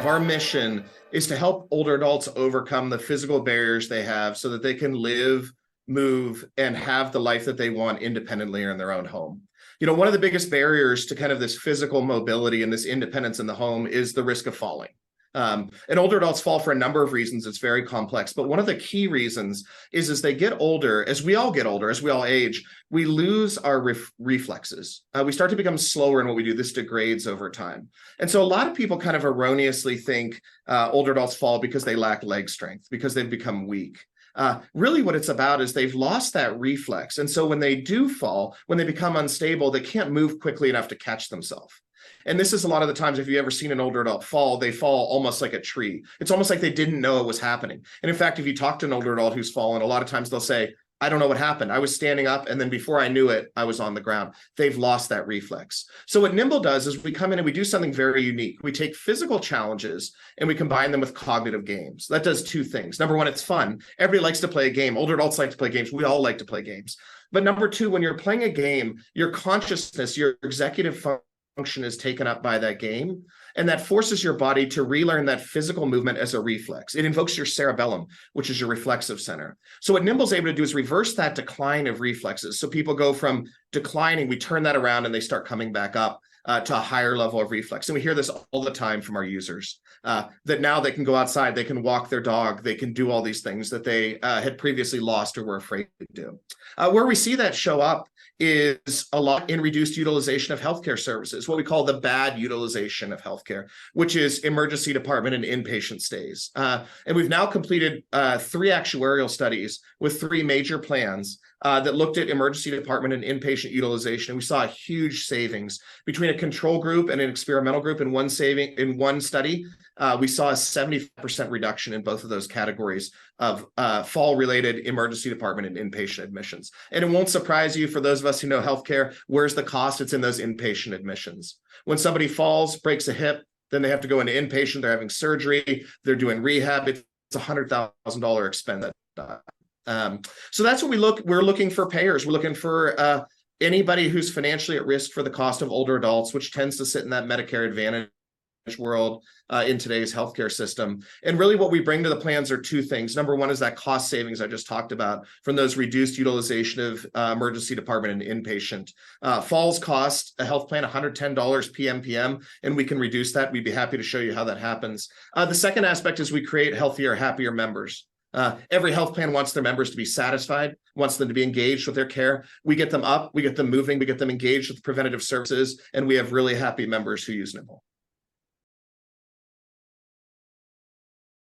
Our mission is to help older adults overcome the physical barriers they have so that they can live, move, and have the life that they want independently or in their own home. You know, one of the biggest barriers to kind of this physical mobility and this independence in the home is the risk of falling. And older adults fall for a number of reasons. It's very complex, but one of the key reasons is as they get older, as we all get older, as we all age, we lose our reflexes. We start to become slower in what we do. This degrades over time. And so a lot of people kind of erroneously think older adults fall because they lack leg strength, because they've become weak. Really what it's about is they've lost that reflex. And so when they do fall, when they become unstable, they can't move quickly enough to catch themselves. And this is a lot of the times, if you've ever seen an older adult fall, they fall almost like a tree. It's almost like they didn't know it was happening. And in fact, if you talk to an older adult who's fallen, a lot of times they'll say, I don't know what happened. I was standing up, and then before I knew it, I was on the ground. They've lost that reflex. So what Nymbl does is we come in and we do something very unique. We take physical challenges and we combine them with cognitive games. That does two things. Number one, it's fun. Everybody likes to play a game. Older adults like to play games. We all like to play games. But number two, when you're playing a game, your consciousness, your executive function is taken up by that game, and that forces your body to relearn that physical movement as a reflex. It invokes your cerebellum, which is your reflexive center. So what Nymbl's able to do is reverse that decline of reflexes. So people go from declining, we turn that around, and they start coming back up to a higher level of reflex. And we hear this all the time from our users, that now they can go outside, they can walk their dog, they can do all these things that they had previously lost or were afraid to do. Where we see that show up is a lot in reduced utilization of healthcare services, what we call the bad utilization of healthcare, which is emergency department and inpatient stays. And we've now completed 3 actuarial studies with 3 major plans that looked at emergency department and inpatient utilization. And we saw a huge savings between a control group and an experimental group. In one study, we saw a 70% reduction in both of those categories of fall-related emergency department and inpatient admissions. And it won't surprise you, for those of us who know healthcare, where's the cost? It's in those inpatient admissions. When somebody falls, breaks a hip, then they have to go into inpatient, they're having surgery, they're doing rehab, it's a $100,000 expense. So that's what we're looking for payers. We're looking for anybody who's financially at risk for the cost of older adults, which tends to sit in that Medicare Advantage world in today's healthcare system. And really what we bring to the plans are 2 things. Number one is that cost savings I just talked about from those reduced utilization of emergency department and inpatient. Falls cost a health plan $110 PMPM, and we can reduce that. We'd be happy to show you how that happens. The second aspect is we create healthier, happier members. Every health plan wants their members to be satisfied, wants them to be engaged with their care. We get them up, we get them moving, we get them engaged with preventative services, and we have really happy members who use Nymbl.